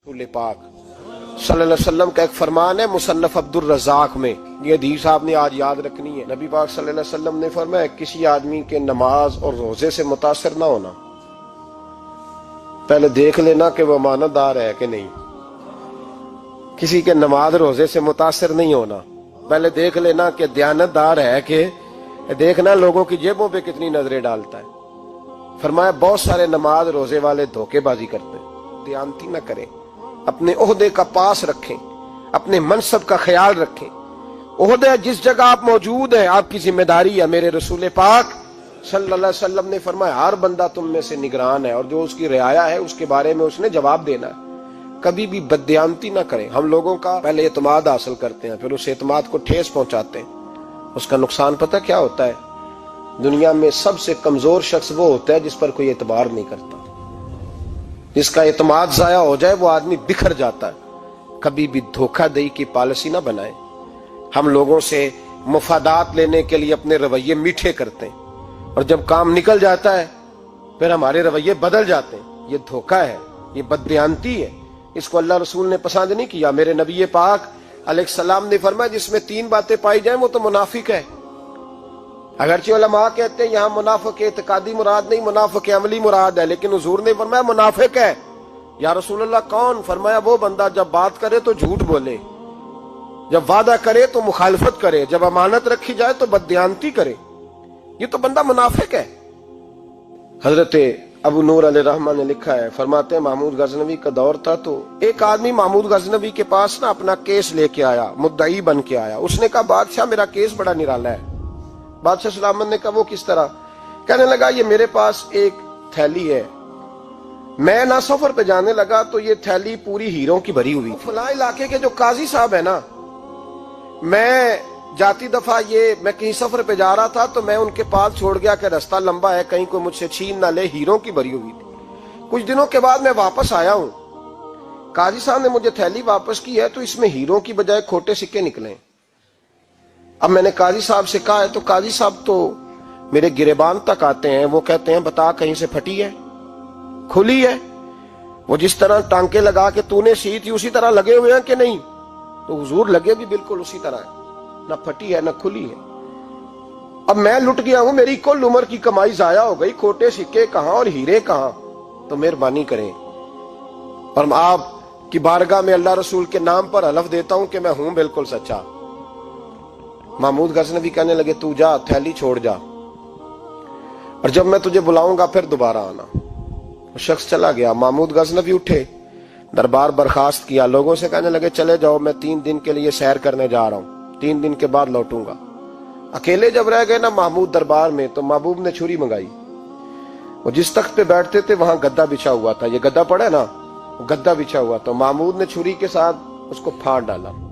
रसूल पाक सल्लल्लाहु अलैहि वसल्लम का एक फरमान है मुसन्नफ अब्दुर रज़ाक में, ये हदीस आपने आज याद रखनी है। नबी पाक सल्लल्लाहु अलैहि वसल्लम ने फरमाया किसी आदमी के नमाज और रोजे से मुतासिर ना होना, पहले देख लेना कि वो अमानतदार है कि नहीं। किसी के नमाज रोजे से मुतासिर नहीं होना, पहले देख लेना कि दयानतदार है कि, देखना लोगों की जेबों पे कितनी नजरें डालता है। फरमाया बहुत सारे नमाज रोजे वाले धोखेबाजी करते हैं, दयानती न करें, अपने ओहदे का पास रखें, अपने मनसब का ख्याल रखें। ओहदे जिस जगह आप मौजूद हैं आपकी जिम्मेदारी है। मेरे रसूल पाक सल्लल्लाहु अलैहि वसल्लम ने फरमाया हर बंदा तुम में से निगरान है और जो उसकी रियाया है उसके बारे में उसने जवाब देना है। कभी भी बददयानती ना करें। हम लोगों का पहले एतमाद हासिल करते हैं, फिर उस एतमाद को ठेस पहुंचाते हैं। उसका नुकसान पता क्या होता है? दुनिया में सबसे कमजोर शख्स वो होता है जिस पर कोई एतबार नहीं करता। जिसका एतमाद जाया हो जाए वो आदमी बिखर जाता है। कभी भी धोखाधड़ी की पॉलिसी ना बनाए। हम लोगों से मुफादात लेने के लिए अपने रवैये मीठे करते हैं और जब काम निकल जाता है फिर हमारे रवैये बदल जाते हैं। ये धोखा है, ये बददयानती है। इसको अल्लाह रसूल ने पसंद नहीं किया। मेरे नबी पाक अलैहिस्सलाम ने फरमाया जिसमें तीन बातें पाई जाए वो तो मुनाफिक है। अगरचे उलमा कहते हैं यहाँ मुनाफिक इत्कादी मुराद नहीं, मुनाफिक अमली मुराद है, लेकिन हुजूर ने फरमाया मुनाफिक है। या रसूलल्लाह कौन? फरमाया वो बंदा जब बात करे तो झूठ बोले, जब वादा करे तो मुखालफत करे, जब अमानत रखी जाए तो बददयानती करे। ये तो बंदा मुनाफिक है। हजरत अबू नूर अलैहिर्रहमान ने लिखा है, फरमाते हैं महमूद गजनवी का दौर था तो एक आदमी महमूद गजनवी के पास ना अपना केस लेके आया, मुद्दई बन के आया। उसने कहा बादशाह मेरा केस बड़ा निराला है। बादशाह सलामत ने कहा वो किस तरह? कहने लगा ये मेरे पास एक थैली है, मैं ना सफर पे जाने लगा तो ये थैली पूरी हीरों की भरी हुई। फलां इलाके के जो काजी साहब है ना, मैं जाती दफा मैं कहीं सफर पे जा रहा था तो मैं उनके पास छोड़ गया कि रास्ता लंबा है, कहीं कोई मुझसे छीन ना ले, हीरों की भरी हुई थी। कुछ दिनों के बाद मैं वापस आया हूं, काजी साहब ने मुझे थैली वापस की है तो इसमें हीरों की बजाय खोटे सिक्के निकले। अब मैंने काजी साहब से कहा है तो काजी साहब तो मेरे गिरेबान तक आते हैं, वो कहते हैं बता कहीं से फटी है, खुली है? वो जिस तरह टांके लगा के तूने सी थी उसी तरह लगे हुए हैं कि नहीं? तो हुजूर लगे भी बिल्कुल उसी तरह है, ना फटी है ना खुली है। अब मैं लुट गया हूं, मेरी कुल उम्र की कमाई जाया हो गई, खोटे सिक्के कहां और हीरे कहां? तो मेहरबानी करें और आप की बारगाह में अल्लाह रसूल के नाम पर हलफ देता हूं कि मैं हूं बिल्कुल सच्चा। महमूद गजनवी कहने लगे तू जा, थैली छोड़ जा और जब मैं तुझे बुलाऊंगा फिर दोबारा आना। वो शख्स चला गया। महमूद गजनवी उठे, दरबार बर्खास्त किया, लोगों से कहने लगे चले जाओ, मैं 3 दिन के लिए सैर करने जा रहा हूं, 3 दिन के बाद लौटूंगा। अकेले जब रह गए ना महमूद दरबार में तो महबूब ने छुरी मंगाई। वो जिस तख्त पे बैठते थे वहां गद्दा बिछा हुआ था, ये गद्दा पड़ा है ना, गद्दा बिछा हुआ था। महमूद ने छुरी के साथ उसको फाड़ डाला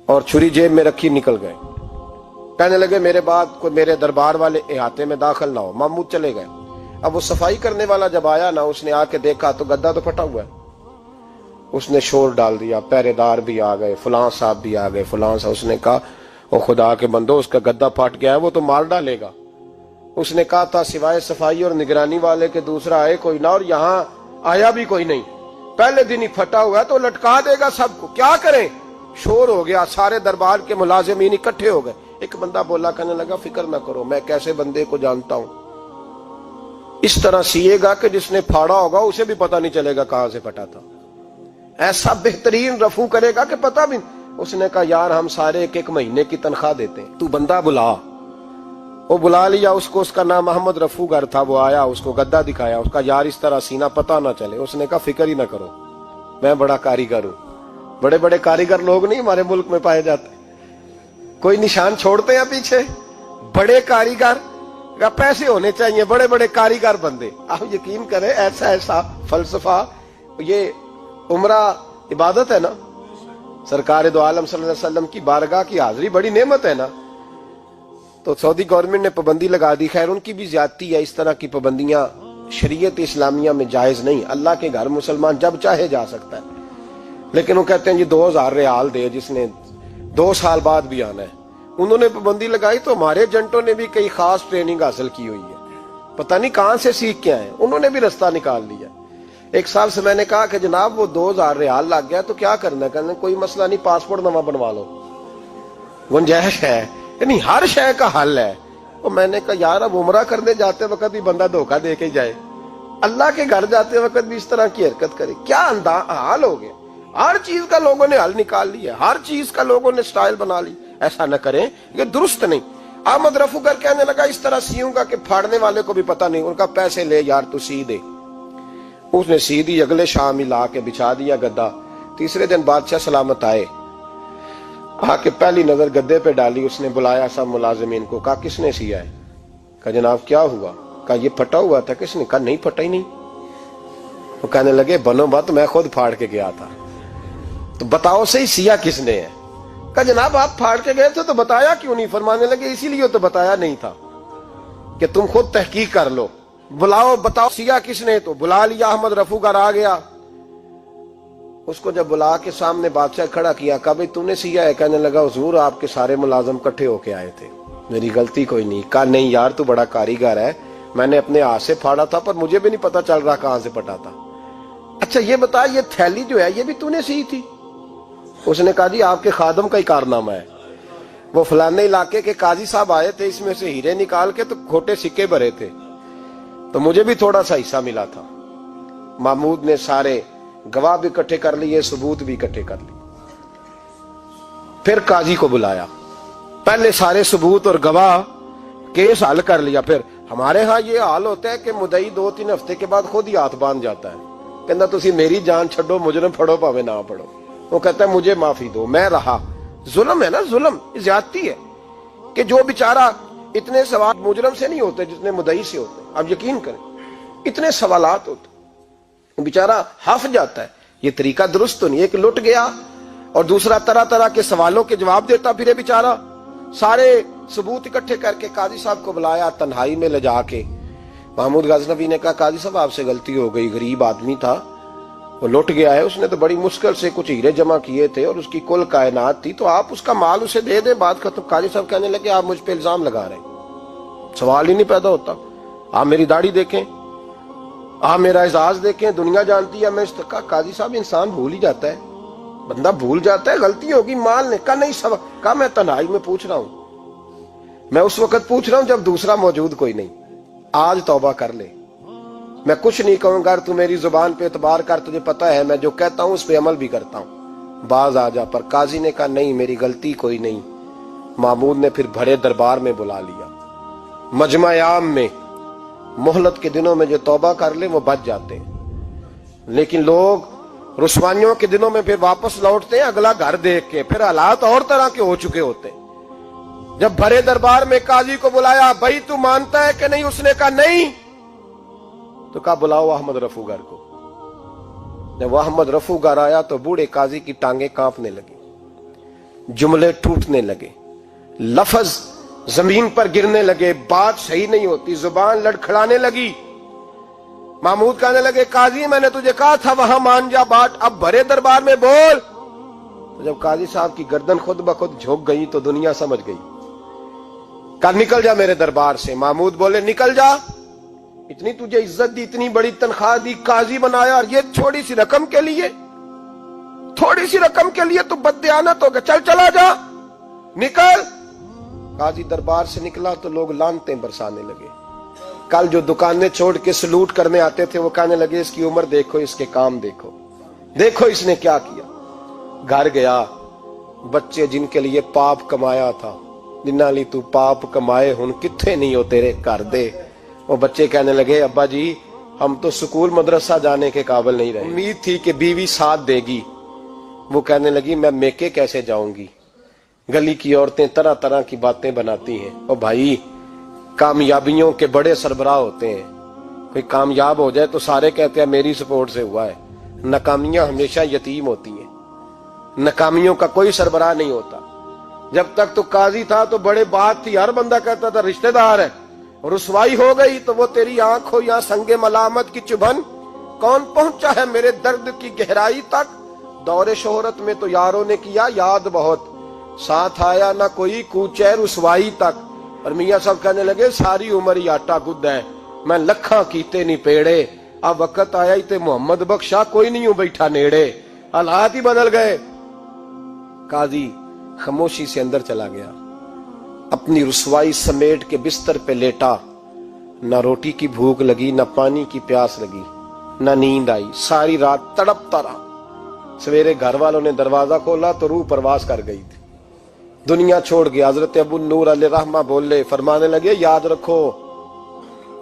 और छुरी जेब में रखी निकल गए। कहने लगे मेरे बाद कोई मेरे दरबार वाले इहाते में दाखिल ना हो। महमूद चले गए। अब वो सफाई करने वाला जब आया ना, उसने आके देखा तो गद्दा तो फटा हुआ है। उसने शोर डाल दिया, पहरेदार भी आ गए, फलां साहब भी आ गए, फलां साहब। उसने कहा ओ खुदा के बंदो उसका गद्दा फट गया है, वो तो मार डालेगा। उसने कहा था सिवाय सफाई और निगरानी वाले के दूसरा आए कोई ना, और यहाँ आया भी कोई नहीं। पहले दिन ही फटा हुआ है तो लटका देगा सबको, क्या करें? शोर हो गया, सारे दरबार के मुलाजिमीन इकट्ठे हो गए। एक बंदा बोला, कहने लगा फिक्र ना करो, मैं कैसे बंदे को जानता हूं, इस तरह सिएगा कि जिसने फाड़ा होगा उसे भी पता नहीं चलेगा कहां से फटा था। ऐसा बेहतरीन रफू करेगा कि पता भी। उसने कहा यार हम सारे एक महीने की तनख्वाह देते हैं, तू बंदा बुला। वो बुला लिया उसको, उसका नाम अहमद रफूगर था। वो आया, उसको गद्दा दिखाया, उसका यार इस तरह सीना पता ना चले। उसने कहा फिक्र ही ना करो, मैं बड़ा कारीगर हूं। बड़े बड़े कारीगर लोग नहीं हमारे मुल्क में पाए जाते, कोई निशान छोड़ते हैं पीछे। बड़े कारीगर का पैसे होने चाहिए, बड़े बड़े कारीगर बंदे। आप यकीन करें ऐसा ऐसा फलसफा, ये उम्रा इबादत है ना, सरकार दो आलम सल्लल्लाहु अलैहि वसल्लम की बारगाह की हाजिरी बड़ी नेमत है ना। तो सऊदी गवर्नमेंट ने पाबंदी लगा दी, खैर उनकी भी ज्यादती है। इस तरह की पाबंदियां शरीयत इस्लामिया में जायज नहीं। अल्लाह के घर मुसलमान जब चाहे जा सकता है, लेकिन वो कहते हैं जी 2000 रियाल दे जिसने 2 साल बाद भी आना है। उन्होंने पाबंदी लगाई तो हमारे एजेंटों ने भी कई खास ट्रेनिंग हासिल की हुई है, पता नहीं कहां से सीख के आए, उन्होंने भी रास्ता निकाल लिया। ایک صاحب سے میں نے کہا کہ جناب وہ 2000 ریال لگ گیا تو کیا کرنا ہے؟ کہنے کوئی مسئلہ نہیں، پاسپورٹ نواں بنوا لو، گنجائش ہے، یعنی ہر شے کا حل ہے۔ اور میں نے کہا یار اب عمرہ کرنے جاتے وقت بھی بندہ دھوکہ دے کے جائے، اللہ کے گھر جاتے وقت بھی اس طرح کی حرکت کرے، کیا حال ہو گیا؟ ہر چیز کا لوگوں نے حل نکال لیا، ہر چیز کا لوگوں نے سٹائل بنا لی۔ ایسا نہ کریں، یہ درست نہیں۔ احمد رفو گر کہنے لگا اس طرح سیوں گا کہ پھاڑنے والے کو بھی پتہ نہیں۔ ان کا پیسے لے یار تو سی دے۔ اس نے سی دی، اگلے شام ہی لا کے بچھا دیا گدا۔ تیسرے دن بادشاہ سلامت آئے، آ کے پہلی نظر گدے پہ ڈالی، اس نے بلایا سب ملازمین کو، کہا کس نے سیا ہے؟ کہا جناب کیا ہوا؟ کہا یہ پھٹا ہوا تھا۔ کس نے؟ کہا نہیں پھٹا ہی نہیں۔ وہ کہنے لگے بنو بات، میں خود پھاڑ کے گیا تھا، تو بتاؤ صحیح سیا کس نے ہے؟ کہا جناب آپ پھاڑ کے گئے تھے تو بتایا کیوں نہیں؟ فرمانے لگے اسی لیے تو بتایا نہیں تھا کہ تم خود تحقیق کر لو، بلاؤ بتاؤ سیا کس نے۔ تو بلا لیا، احمد رفو گر آ گیا۔ اس کو جب بلا کے سامنے بادشاہ کھڑا کیا، کہا بھئی تو نے سیا ہے؟ کہنے لگا حضور آپ کے سارے ملازم کٹھے ہو کے آئے تھے، میری غلطی کوئی نہیں۔ کہا نہیں یار تو بڑا کاریگر ہے، میں نے اپنے ہاتھ سے پھاڑا تھا پر مجھے بھی نہیں پتا چل رہا کہاں سے پھٹا تھا۔ اچھا یہ بتا یہ تھیلی جو ہے یہ بھی تو نے سی تھی؟ اس نے کہا جی آپ کے خادم کا ہی کارنامہ ہے، وہ فلانے علاقے کے قاضی صاحب آئے تھے، اس میں سے ہیرے نکال کے تو کھوٹے سکے بھرے تھے، تو مجھے بھی تھوڑا سا حصہ ملا تھا۔ محمود نے سارے گواہ بھی اکٹھے کر لیے، ثبوت بھی اکٹھے کر لیے۔ پھر قاضی کو بلایا، پہلے سارے ثبوت اور گواہ کیس حل کر لیا۔ پھر ہمارے ہاں یہ حال ہوتا ہے کہ مدعی 2-3 ہفتے کے بعد خود ہی ہاتھ باندھ جاتا ہے، کہنا تسی میری جان چھڈو، مجرم پھڑو پاوے نہ پڑھو۔ وہ کہتا ہے مجھے معافی دو، میں رہا۔ ظلم ہے نا، ظلم زیادتی ہے کہ جو بیچارہ اتنے سوال مجرم سے نہیں ہوتے جتنے مدعی سے ہوتے ہیں۔ آپ یقین کریں اتنے سوالات ہوتے، بیچارہ ہف جاتا ہے۔ یہ طریقہ درست تو نہیں ہے کہ لٹ گیا اور دوسرا طرح طرح کے سوالوں کے جواب دیتا پھرے بیچارہ۔ سارے ثبوت اکٹھے کر کے قاضی صاحب کو بلایا، تنہائی میں لے جا کے محمود غزنوی نے کہا قاضی صاحب آپ سے غلطی ہو گئی، غریب آدمی تھا، وہ لٹ گیا ہے، اس نے تو بڑی مشکل سے کچھ ہیرے جمع کیے تھے اور اس کی کل کائنات تھی، تو آپ اس کا مال اسے دے دیں، بات ختم۔ قاضی صاحب کہنے لگے آپ مجھ پہ الزام لگا رہے ہیں، سوال ہی نہیں پیدا ہوتا۔ آپ میری داڑھی دیکھیں، آپ میرا اعزاز دیکھیں، دنیا جانتی ہے میں اس کا۔ قاضی صاحب انسان بھول ہی جاتا ہے، بندہ بھول جاتا ہے، غلطی ہوگی، مال نے کہا نہیں سب کہا میں تنہائی میں پوچھ رہا ہوں، میں اس وقت پوچھ رہا ہوں جب دوسرا موجود کوئی نہیں، آج توبہ کر لے، میں کچھ نہیں کہوں گا، تو میری زبان پہ اعتبار کر، تجھے پتا ہے میں جو کہتا ہوں اس پہ عمل بھی کرتا ہوں، باز آ جا۔ پر قاضی نے کہا نہیں میری غلطی کوئی نہیں۔ محمود نے پھر بڑے دربار میں بلا لیا، مجمع عام میں۔ مہلت کے دنوں میں جو توبہ کر لے وہ بچ جاتے ہیں، لیکن لوگ رسوائیوں کے دنوں میں پھر واپس لوٹتے ہیں اگلا گھر دیکھ کے، پھر حالات اور طرح کے ہو چکے ہوتے ہیں۔ جب بڑے دربار میں قاضی کو بلایا، بھائی تو مانتا ہے کہ نہیں؟ اس نے کہا نہیں۔ تو کہا بلاؤ احمد رفو گر کو۔ جب احمد رفو گر آیا تو بوڑھے قاضی کی ٹانگیں کانپنے لگی، جملے ٹوٹنے لگے، لفظ زمین پر گرنے لگے، بات صحیح نہیں ہوتی، زبان لڑکھڑانے لگی۔ محمود کہنے لگے قاضی میں نے تجھے کہا تھا وہاں مان جا بات، اب بڑے دربار میں بول۔ تو جب قاضی صاحب کی گردن خود بخود جھک گئی تو دنیا سمجھ گئی، کہا نکل جا میرے دربار سے۔ محمود بولے نکل جا، اتنی تجھے عزت دی، اتنی بڑی تنخواہ دی، قاضی بنایا، اور یہ تھوڑی سی رقم کے لیے، تھوڑی سی رقم کے لیے تو بددیانت ہو گیا، چل چلا جا، نکل۔ قاضی دربار سے نکلا تو لوگ لعنتیں برسانے لگے۔ کل جو دکانیں چھوڑ کے سلوٹ کرنے آتے تھے وہ کہنے لگے اس کی عمر دیکھو، اس کے کام دیکھو، دیکھو اس نے کیا کیا۔ گھر گیا، بچے جن کے لیے پاپ کمایا تھا، جنہاں لی تو پاپ کمائے ہن کتھے نہیں ہو تیرے کر دے، وہ بچے کہنے لگے ابا جی ہم تو سکول مدرسہ جانے کے قابل نہیں رہے، امید تھی کہ بیوی ساتھ دے گی۔ وہ کہنے لگی میں میکے کیسے جاؤں گی، گلی کی عورتیں طرح طرح کی باتیں بناتی ہیں۔ اور بھائی کامیابیوں کے بڑے سربراہ ہوتے ہیں، کوئی کامیاب ہو جائے تو سارے کہتے ہیں میری سپورٹ سے ہوا ہے، ناکامیاں ہمیشہ یتیم ہوتی ہیں، ناکامیوں کا کوئی سربراہ نہیں ہوتا۔ جب تک تو قاضی تھا تو بڑے بات تھی، ہر بندہ کہتا تھا رشتہ دار ہے، رسوائی ہو گئی تو وہ تیری آنکھ ہو یا سنگ ملامت کی چبھن، کون پہنچا ہے میرے درد کی گہرائی تک، دور شہرت میں تو یاروں نے کیا یاد بہت، ساتھ آیا نہ کوئی کوچے رسوائی تک۔ اور میاں صاحب کہنے لگے ساری عمر ہی آٹا گد ہے، میں لکھاں کیتے نہیں پیڑے، अब वक्त आया ही ते मोहम्मद बख्शा कोई नहीं हूं बैठा नेड़े, हालात ही बदल गए। काजी खामोशी से अंदर चला गया, अपनी रुसवाई समेट के बिस्तर पे लेटा। ना रोटी की भूख लगी, ना पानी की प्यास लगी, ना नींद आई, सारी रात तड़पता रहा। सवेरे घर वालों ने दरवाजा खोला तो रूह परवास कर गई थी, दुनिया छोड़ गया। हजरत अबू नूर अलैहि रहमा बोले, फरमाने लगे, याद रखो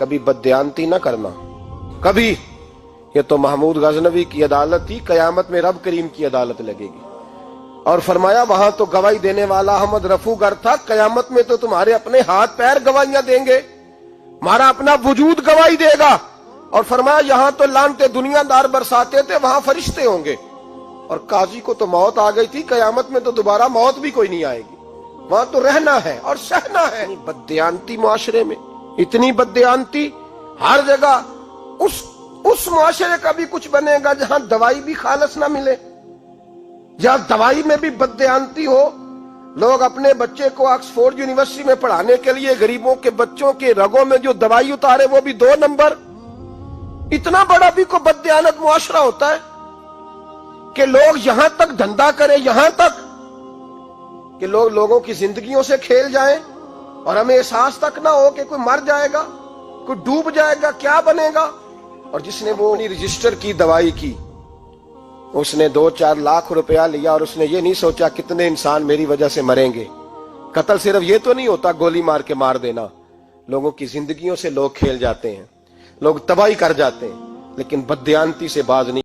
कभी बददियानती ना करना, कभी। ये तो महमूद गजनवी की अदालत थी, कयामत में रब करीम की अदालत लगेगी। और फरमाया वहां तो गवाही देने वाला अहमद रफू गर था, कयामत में तो तुम्हारे अपने हाथ पैर गवाहियां देंगे, हमारा अपना वजूद गवाही देगा। और फरमाया यहां तो लानते दुनियादार बरसाते थे, वहां फरिश्ते होंगे। और काजी को तो मौत आ गई थी, कयामत में तो दोबारा मौत भी कोई नहीं आएगी, वहां तो रहना है और सहना है। बददियानती मुआशरे में, इतनी बददियानती हर जगह। उस मुआशरे का भी कुछ बनेगा जहां दवाई भी खालस ना मिले, जहां दवाई में भी बददियानती हो। लोग अपने बच्चे को ऑक्सफोर्ड यूनिवर्सिटी में पढ़ाने के लिए गरीबों के बच्चों के रगों में जो दवाई उतारे वो भी 2 नंबर। इतना बड़ा भी को बददियानत मुआशरा होता है कि लोग यहां तक धंधा करें, यहां तक कि लोग लोगों की जिंदगियों से खेल जाएं और हमें एहसास तक ना हो कि कोई मर जाएगा, कोई डूब जाएगा, क्या बनेगा। और जिसने वो अपनी रजिस्टर की दवाई की, उसने 2-4 लाख रुपया लिया और उसने ये नहीं सोचा कितने इंसान मेरी वजह से मरेंगे। कत्ल सिर्फ ये तो नहीं होता गोली मार के मार देना, लोगों की जिंदगियों से लोग खेल जाते हैं, लोग तबाही कर जाते हैं, लेकिन बददियानती से बाज नहीं।